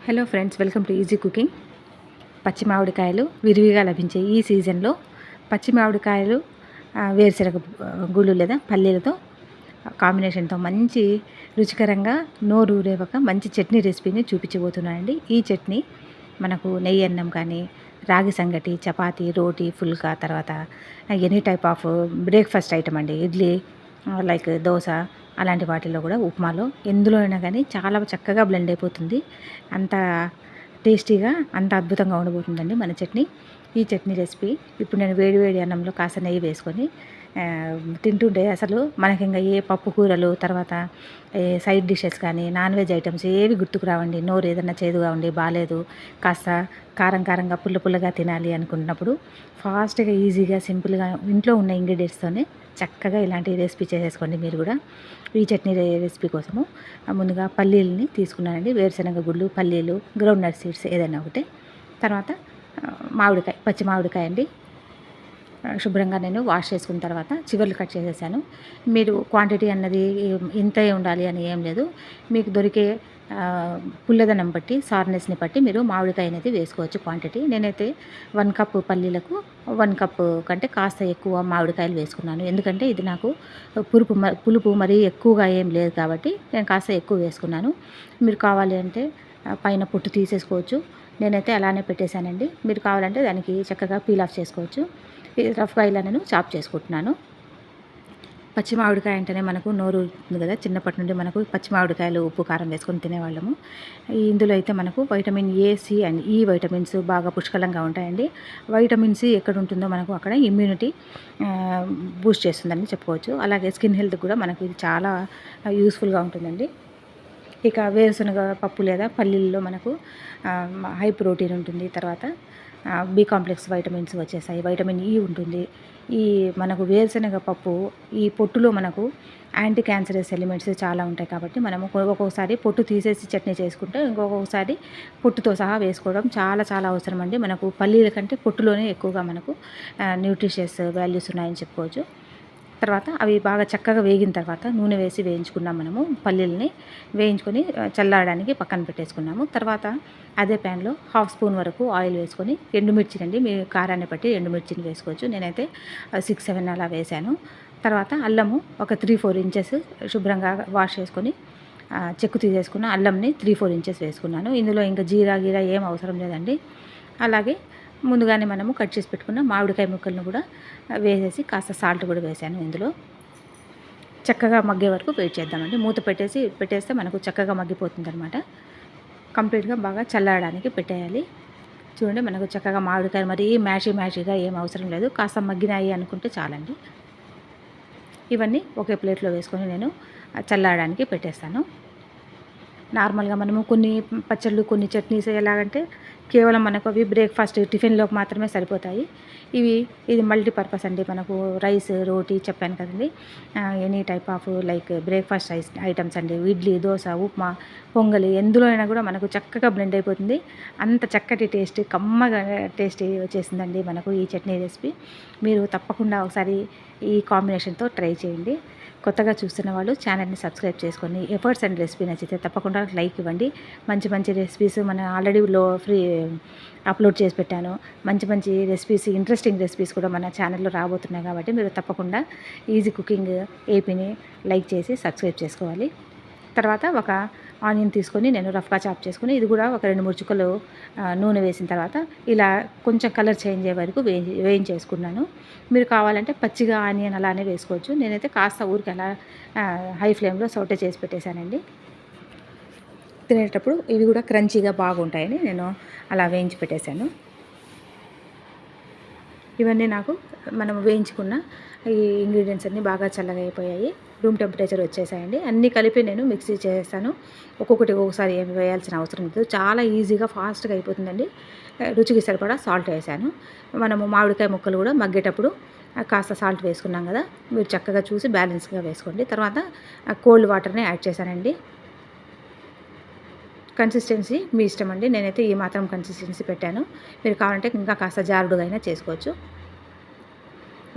Hello friends, welcome to easy cooking. పచ్చి మామిడికాయలు విరివిగా లభించే ఈ సీజన్లో పచ్చి మామిడికాయలు వేరుశనగ గుళ్ళు లేదా పల్లీలతో కాంబినేషన్తో మంచి రుచికరంగా నోరు ఊరే ఒక మంచి చట్నీ రెసిపీని చూపించబోతున్నానండి. ఈ చట్నీ మనకు నెయ్యి అన్నం కానీ, రాగి సంగటి, చపాతీ, రోటీ, ఫుల్కా, తర్వాత any type of breakfast item అండి. ఇడ్లీ, లైక్ దోశ, అలాంటి వాటిల్లో కూడా, ఉప్మాలో ఎందులో అయినా కానీ చాలా చక్కగా బ్లెండ్ అయిపోతుంది. అంత టేస్టీగా, అంత అద్భుతంగా ఉండబోతుందండి మన చట్నీ. ఈ చట్నీ రెసిపీ ఇప్పుడు నేను వేడి వేడి అన్నంలో కాస్త నెయ్యి వేసుకొని తింటుంటే అసలు మనకి ఇంకా ఏ పప్పు కూరలు, తర్వాత సైడ్ డిషెస్ కానీ, నాన్ వెజ్ ఐటమ్స్ ఏవి గుర్తుకు రావండి. నోరు ఏదన్నా చేదుగా ఉండి బాగాలేదు, కాస్త కారం కారంగా పుల్ల పుల్లగా తినాలి అనుకున్నప్పుడు ఫాస్ట్గా, ఈజీగా, సింపుల్గా ఇంట్లో ఉన్న ఇంగ్రీడియంట్స్తోనే చక్కగా ఇలాంటి రెసిపీ చేసేసుకోండి మీరు కూడా. ఈ చట్నీ రెసిపీ కోసము ముందుగా పల్లీలని తీసుకున్నానండి. వేరుశనగ గుళ్ళు, పల్లీలు, గ్రౌండ్ నట్ సీడ్స్ ఏదైనా ఒకటి. తర్వాత మామిడికాయ, పచ్చి మామిడికాయ అండి. శుభ్రంగా నేను వాష్ చేసుకున్న తర్వాత చివర్లు కట్ చేసేసాను. మీరు క్వాంటిటీ అన్నది ఇంతే ఉండాలి అని ఏం లేదు. మీకు దొరికే పుల్లదనం బట్టి, సార్నెస్ని బట్టి మీరు మామిడికాయ అనేది వేసుకోవచ్చు క్వాంటిటీ. నేనైతే 1 కప్ పల్లీలకు 1 కప్ కంటే కాస్త ఎక్కువ మామిడికాయలు వేసుకున్నాను. ఎందుకంటే ఇది నాకు పులుపు మరీ ఎక్కువగా ఏం లేదు కాబట్టి నేను కాస్త ఎక్కువ వేసుకున్నాను. మీరు కావాలి అంటే పైన పొట్టు తీసేసుకోవచ్చు. నేనైతే అలానే పెట్టేశానండి. మీరు కావాలంటే దానికి చక్కగా పీల్ ఆఫ్ చేసుకోవచ్చు. రఫ్గా ఇలా నేను చాప్ చేసుకుంటున్నాను. పచ్చి మామిడికాయ అంటేనే మనకు నోరు ఉంది కదా, చిన్నప్పటి నుండి మనకు పచ్చి మామిడికాయలు ఉప్పు కారం వేసుకొని తినేవాళ్ళము. ఇందులో అయితే మనకు వైటమిన్ ఏ, సి అండ్ ఈ వైటమిన్స్ బాగా పుష్కలంగా ఉంటాయండి. వైటమిన్ సి ఎక్కడ ఉంటుందో మనకు అక్కడ ఇమ్యూనిటీ బూస్ట్ చేస్తుందని చెప్పుకోవచ్చు. అలాగే స్కిన్ హెల్త్ కూడా మనకు ఇది చాలా యూస్ఫుల్గా ఉంటుందండి. ఇక వేరుశనగ పప్పు లేదా పల్లీల్లో మనకు హై ప్రోటీన్ ఉంటుంది. తర్వాత బి కాంప్లెక్స్ వైటమిన్స్ వచ్చేసాయి. వైటమిన్ ఈ ఉంటుంది. ఈ మనకు వేరుశనగ పప్పు ఈ పొట్టులో మనకు యాంటీ క్యాన్సరస్ ఎలిమెంట్స్ చాలా ఉంటాయి కాబట్టి మనము ఒక్కొక్కసారి పొట్టు తీసేసి చట్నీ చేసుకుంటే, ఇంకొకసారి పొట్టుతో సహా వేసుకోవడం చాలా చాలా అవసరం అండి. మనకు పల్లీల కంటే పొట్టులోనే ఎక్కువగా మనకు న్యూట్రిషియస్ వాల్యూస్ ఉన్నాయని చెప్పుకోవచ్చు. తర్వాత అవి బాగా చక్కగా వేగిన తర్వాత నూనె వేసి వేయించుకున్నాం. మనము పల్లీలని వేయించుకొని చల్లారడానికి పక్కన పెట్టేసుకున్నాము. తర్వాత అదే ప్యాన్లో 1/2 స్పూన్ వరకు ఆయిల్ వేసుకొని, ఎండుమిర్చినండి, మీ కారాన్ని బట్టి ఎండుమిర్చిని వేసుకోవచ్చు. నేనైతే 6-7 అలా వేశాను. తర్వాత అల్లము ఒక 3-4 ఇంచెస్ శుభ్రంగా వాష్ చేసుకొని చెక్కు తీసేసుకున్న అల్లంని 3-4 ఇంచెస్ వేసుకున్నాను. ఇందులో ఇంకా జీరా ఏం అవసరం లేదండి. అలాగే ముందుగానే మనము కట్ చేసి పెట్టుకున్న మామిడికాయ ముక్కలను కూడా వేసేసి కాస్త సాల్ట్ కూడా వేసాను. ఇందులో చక్కగా మగ్గే వరకు వెయిట్ చేద్దామండి. మూత పెట్టేస్తే మనకు చక్కగా మగ్గిపోతుంది అనమాట. కంప్లీట్గా బాగా చల్లారడానికి పెట్టేయాలి. చూడండి, మనకు చక్కగా మామిడికాయలు మరీ మ్యాషీగా ఏం అవసరం లేదు, కాస్త మగ్గినాయి అనుకుంటే చాలండి. ఇవన్నీ ఒకే ప్లేట్లో వేసుకొని నేను చల్లారడానికి పెట్టేస్తాను. నార్మల్గా మనము కొన్ని పచ్చళ్ళు, కొన్ని చట్నీస్ ఎలాగంటే కేవలం మనకు అవి బ్రేక్ఫాస్ట్ టిఫిన్లోకి మాత్రమే సరిపోతాయి. ఇది మల్టీపర్పస్ అండి. మనకు రైస్, రోటీ చెప్పాను కదండి, any type of like breakfast items అండి. ఇడ్లీ, దోశ, ఉప్మా, పొంగలి ఎందులో అయినా కూడా మనకు చక్కగా బ్లెండ్ అయిపోతుంది. అంత చక్కటి టేస్ట్, కమ్మగా టేస్ట్ వచ్చేసిందండి మనకు ఈ చట్నీ రెసిపీ. మీరు తప్పకుండా ఒకసారి ఈ కాంబినేషన్తో ట్రై చేయండి. కొత్తగా చూస్తున్న వాళ్ళు ఛానల్ని సబ్స్క్రైబ్ చేసుకొని, ఎఫర్ట్స్ అండ్ రెసిపీ నచ్చితే తప్పకుండా లైక్ ఇవ్వండి. మంచి రెసిపీస్ ఆల్రెడీ ఫ్రీ అప్లోడ్ చేసి పెట్టాను. మంచి రెసిపీస్, ఇంట్రెస్టింగ్ రెసిపీస్ కూడా మన ఛానల్లో రాబోతున్నాయి కాబట్టి మీరు తప్పకుండా ఈజీ కుకింగ్ ఏపీని లైక్ చేసి సబ్స్క్రైబ్ చేసుకోవాలి. తర్వాత ఒక ఆనియన్ తీసుకొని నేను రఫ్గా చాప్ చేసుకుని, ఇది కూడా ఒక 2-3 చుక్కలు నూనె వేసిన తర్వాత ఇలా కొంచెం కలర్ చేంజ్ అయ్యే వరకు వేయించేసుకున్నాను. మీరు కావాలంటే పచ్చిగా ఆనియన్ అలానే వేసుకోవచ్చు. నేనైతే కాస్త ఊరికి అలా హై ఫ్లేమ్లో సౌటే చేసి పెట్టేశానండి. తినేటప్పుడు ఇవి కూడా క్రంచీగా బాగుంటాయని నేను అలా వేయించి పెట్టేశాను. ఇవన్నీ మనం వేయించుకున్న ఈ ఇంగ్రీడియంట్స్ అన్నీ బాగా చల్లగా అయిపోయాయి. రూమ్ టెంపరేచర్ వచ్చేసాయండి. అన్నీ కలిపి నేను మిక్సీ చేస్తాను. ఒక్కొక్కసారి ఏమి వేయాల్సిన అవసరం లేదు. చాలా ఈజీగా, ఫాస్ట్గా అయిపోతుందండి. రుచికి సరిపడా సాల్ట్ వేసాను. మనము మామిడికాయ ముక్కలు కూడా మగ్గేటప్పుడు కాస్త సాల్ట్ వేసుకున్నాం కదా, మీరు చక్కగా చూసి బ్యాలెన్స్గా వేసుకోండి. తర్వాత కోల్డ్ వాటర్ని యాడ్ చేశానండి. కన్సిస్టెన్సీ మీ ఇష్టం అండి. నేనైతే ఈ మాత్రం కన్సిస్టెన్సీ పెట్టాను. మీరు కావాలంటే ఇంకా కాస్త జారుడుగా అయినా చేసుకోవచ్చు.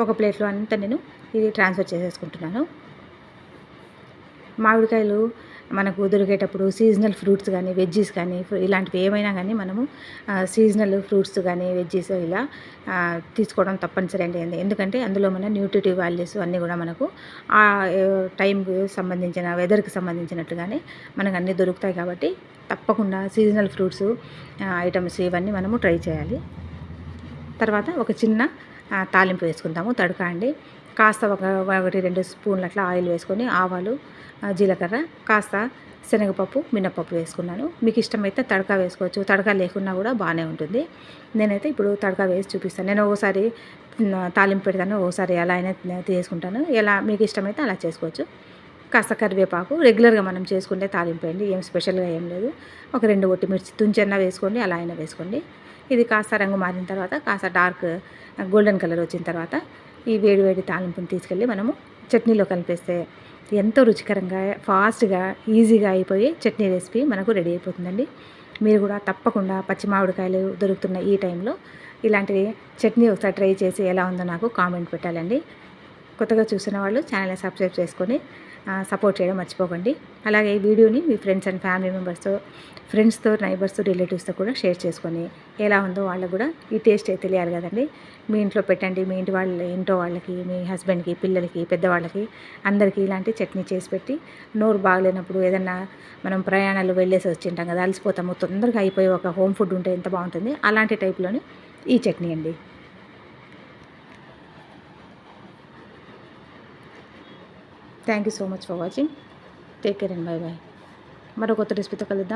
ఒక ప్లేట్లో అంతా నేను ఇది ట్రాన్స్ఫర్ చేసేసుకుంటున్నాను. మామిడికాయలు మనకు దొరికేటప్పుడు సీజనల్ ఫ్రూట్స్ కానీ వెజ్జీస్ కానీ ఇలాంటివి ఏమైనా కానీ మనము సీజనల్ ఫ్రూట్స్ కానీ వెజ్జీస్ ఇలా తీసుకోవడం తప్పనిసరి అండి. ఎందుకంటే అందులో మన న్యూట్రిటివ్ వాల్యూస్ అన్నీ కూడా మనకు ఆ టైంకి సంబంధించిన వెదర్కి సంబంధించినట్టుగానే మనకు అన్నీ దొరుకుతాయి. కాబట్టి తప్పకుండా సీజనల్ ఫ్రూట్స్ ఐటమ్స్ ఇవన్నీ మనము ట్రై చేయాలి. తర్వాత ఒక చిన్న తాలింపు వేసుకుందాము. తడక అండి, కాస్త ఒకటి 2 స్పూన్లు అట్లా ఆయిల్ వేసుకొని ఆవాలు, జీలకర్ర, కాస్త శనగపప్పు, మినపప్పు వేసుకున్నాను. మీకు ఇష్టమైతే తడక వేసుకోవచ్చు, తడక లేకున్నా కూడా బాగానే ఉంటుంది. నేనైతే ఇప్పుడు తడక వేసి చూపిస్తాను. నేను ఒకసారి తాలింపు పెడతాను, ఒకసారి ఎలా అయినా తీసుకుంటాను. ఎలా మీకు ఇష్టమైతే అలా చేసుకోవచ్చు. కాస్త కరివేపాకు, రెగ్యులర్గా మనం చేసుకుంటే తాలింపు అండి, ఏం స్పెషల్గా ఏం లేదు. ఒక 2 ఒట్టిమిర్చి తుంచన్నా వేసుకోండి, అలా అయినా వేసుకోండి. ఇది కాస్త రంగు మారిన తర్వాత కాస్త డార్క్ గోల్డెన్ కలర్ వచ్చిన తర్వాత ఈ వేడి వేడి తాలింపుని తీసుకెళ్ళి మనము చట్నీలో కలిపేస్తే ఎంతో రుచికరంగా ఫాస్ట్గా ఈజీగా అయిపోయి చట్నీ రెసిపీ మనకు రెడీ అయిపోతుందండి. మీరు కూడా తప్పకుండా పచ్చి మామిడికాయలు దొరుకుతున్న ఈ టైంలో ఇలాంటివి చట్నీ ఒకసారి ట్రై చేసి ఎలా ఉందో నాకు కామెంట్ పెట్టాలండి. కొత్తగా చూసిన వాళ్ళు ఛానల్ని సబ్స్క్రైబ్ చేసుకొని సపోర్ట్ చేయడం మర్చిపోకండి. అలాగే ఈ వీడియోని మీ ఫ్రెండ్స్ అండ్ ఫ్యామిలీ మెంబర్స్తో, ఫ్రెండ్స్తో, నైబర్స్తో, రిలేటివ్స్తో కూడా షేర్ చేసుకొని ఎలా ఉందో వాళ్ళకు కూడా ఈ టేస్ట్ తెలియాలి కదండి. మీ ఇంట్లో పెట్టండి, మీ ఇంట్లో వాళ్ళకి, మీ హస్బెండ్కి, పిల్లలకి, పెద్దవాళ్ళకి అందరికీ ఇలాంటి చట్నీ చేసి పెట్టి, నోరు బాగలేనప్పుడు ఏదన్నా మనం ప్రయాణాలు వెళ్ళేసి వచ్చింటాం కదా, అలసిపోతాము, తొందరగా అయిపోయి ఒక హోమ్ ఫుడ్ ఉంటే ఎంత బాగుంటుంది. అలాంటి టైప్లోనే ఈ చట్నీ అండి. Thank you so much for watching. Take care and bye bye. మరో కొత్త రెసిపీతో కలుద్దాం.